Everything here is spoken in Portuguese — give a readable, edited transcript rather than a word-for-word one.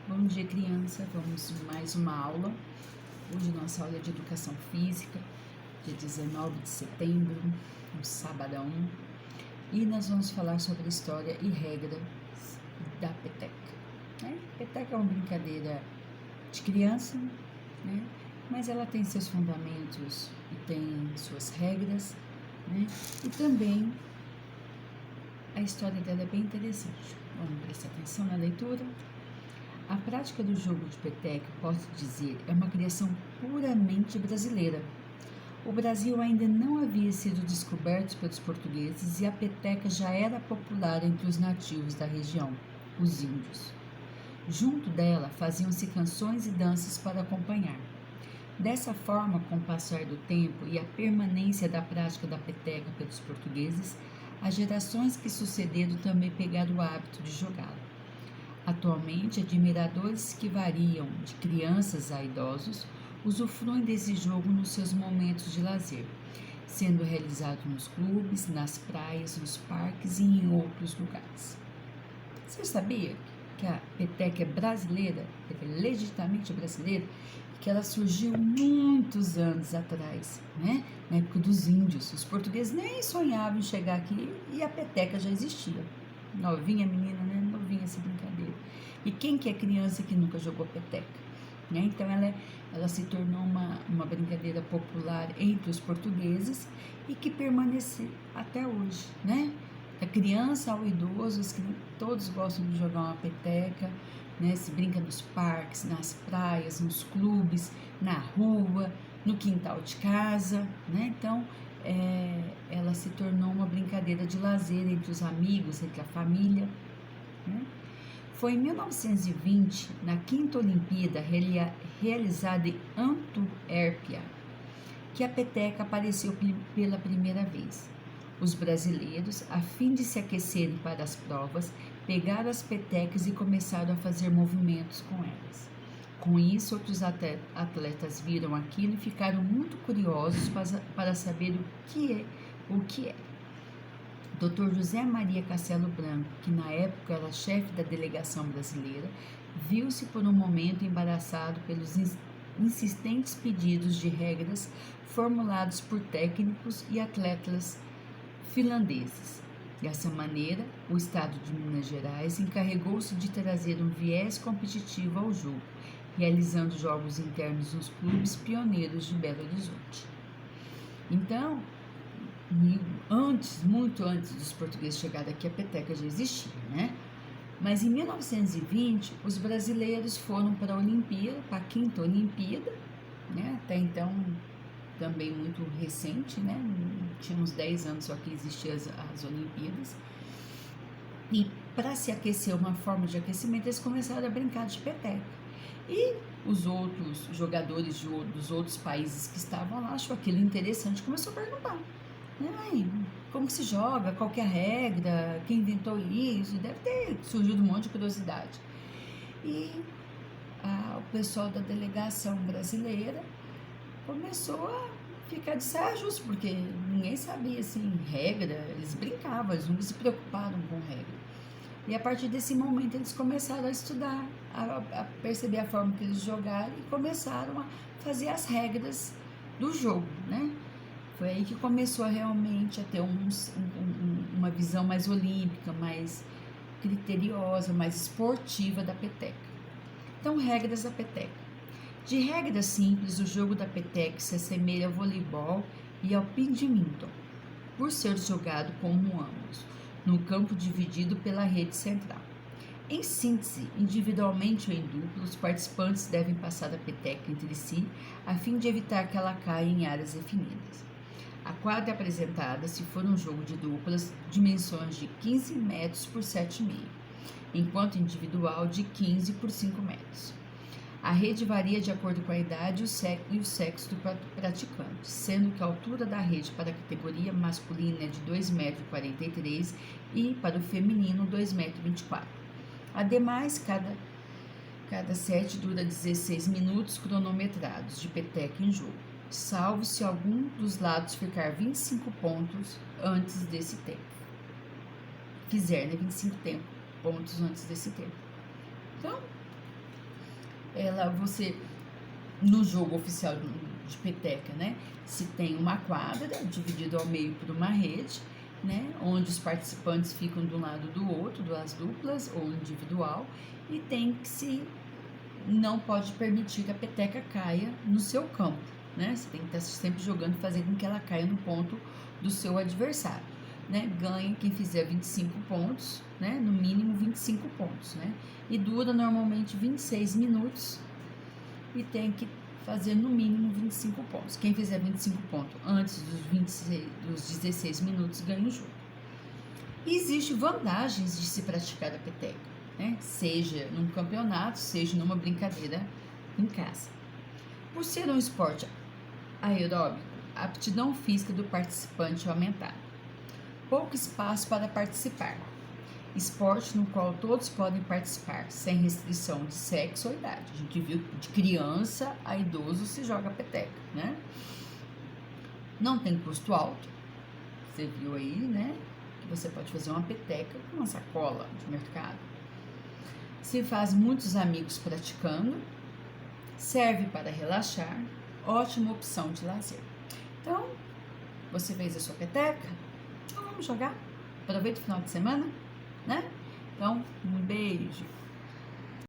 Bom dia, criança. Vamos mais uma aula. Hoje nossa aula é de educação física, dia 19 de setembro, um sabadão. E nós vamos falar sobre a história e regras da peteca. Peteca é uma brincadeira de criança, né? Mas ela tem seus fundamentos e tem suas regras, né? E também a história dela é bem interessante. Vamos prestar atenção na leitura. A prática do jogo de peteca, posso dizer, é uma criação puramente brasileira. O Brasil ainda não havia sido descoberto pelos portugueses e a peteca já era popular entre os nativos da região, os índios. Junto dela faziam-se canções e danças para acompanhar. Dessa forma, com o passar do tempo e a permanência da prática da peteca pelos portugueses, as gerações que sucederam também pegaram o hábito de jogá-la. Atualmente, admiradores que variam de crianças a idosos usufruem desse jogo nos seus momentos de lazer, sendo realizado nos clubes, nas praias, nos parques e em outros lugares. Você sabia que a peteca é brasileira, é legitimamente brasileira, que ela surgiu muitos anos atrás, né? Na época dos índios. Os portugueses nem sonhavam em chegar aqui e a peteca já existia. Novinha menina, né? Novinha essa brincadeira. E quem que é criança que nunca jogou peteca? Né? Então ela se tornou uma brincadeira popular entre os portugueses e que permanece até hoje, né? Da criança ao idoso, todos gostam de jogar uma peteca, né? Se brinca nos parques, nas praias, nos clubes, na rua, no quintal de casa, né? Então ela se tornou uma brincadeira de lazer entre os amigos, entre a família, né? Foi em 1920, na quinta Olimpíada realizada em Antuérpia, que a peteca apareceu pela primeira vez. Os brasileiros, a fim de se aquecerem para as provas, pegaram as petecas e começaram a fazer movimentos com elas. Com isso, outros atletas viram aquilo e ficaram muito curiosos para saber o que é. Dr. José Maria Castelo Branco, que na época era chefe da delegação brasileira, viu-se por um momento embaraçado pelos insistentes pedidos de regras formulados por técnicos e atletas finlandeses. Dessa maneira, o Estado de Minas Gerais encarregou-se de trazer um viés competitivo ao jogo, realizando jogos internos nos clubes pioneiros de Belo Horizonte. Então, muito antes dos portugueses chegarem aqui, a peteca já existia, né? Mas em 1920, os brasileiros foram para a Olimpíada, para a quinta Olimpíada, né? Até então, também muito recente, né? Tinha uns 10 anos só que existiam as Olimpíadas. E para se aquecer, uma forma de aquecimento, eles começaram a brincar de peteca. E os outros jogadores dos outros países que estavam lá achou aquilo interessante, começou a perguntar. Como que se joga? Qual que é a regra? Quem inventou isso? Deve ter surgido um monte de curiosidade. E o pessoal da delegação brasileira começou a ficar de saia justa, porque ninguém sabia, assim, regra, eles brincavam, eles nunca se preocuparam com regra. E a partir desse momento eles começaram a estudar, a perceber a forma que eles jogaram e começaram a fazer as regras do jogo, né? Foi aí que começou realmente a ter uma visão mais olímpica, mais criteriosa, mais esportiva da peteca. Então, regras da peteca. De regra simples, o jogo da peteca se assemelha ao voleibol e ao badminton, por ser jogado como ambos, num campo dividido pela rede central. Em síntese, individualmente ou em duplo, os participantes devem passar a peteca entre si, a fim de evitar que ela caia em áreas definidas. A quadra é apresentada, se for um jogo de duplas, dimensões de 15 metros por 7,5, enquanto individual de 15 por 5 metros. A rede varia de acordo com a idade e o sexo do praticante, sendo que a altura da rede para a categoria masculina é de 2,43 m e para o feminino 2,24 m. Ademais, cada set dura 16 minutos cronometrados de peteca em jogo, salvo se algum dos lados ficar 25 pontos antes desse tempo. 25 pontos antes desse tempo. Então, você, no jogo oficial de peteca, né, se tem uma quadra dividida ao meio por uma rede, né, onde os participantes ficam de um lado do outro, duas duplas ou individual, e não pode permitir que a peteca caia no seu campo, né? Você tem que estar sempre jogando, fazendo com que ela caia no ponto do seu adversário, né? Ganha quem fizer 25 pontos, né? No mínimo 25 pontos, né? E dura normalmente 26 minutos e tem que fazer no mínimo 25 pontos. Quem fizer 25 pontos antes dos 16 minutos ganha o jogo. E existem vantagens de se praticar a peteca, né? Seja num campeonato, seja numa brincadeira em casa. Por ser um esporte aeróbico, a aptidão física do participante é aumentada. Pouco espaço para participar. Esporte no qual todos podem participar, sem restrição de sexo ou idade. A gente viu de criança a idoso se joga peteca, né? Não tem custo alto. Você viu aí, né? Que você pode fazer uma peteca com uma sacola de mercado. Se faz muitos amigos praticando. Serve para relaxar. Ótima opção de lazer. Então, você fez a sua peteca? Então vamos jogar. Aproveita o final de semana, né? Então, um beijo.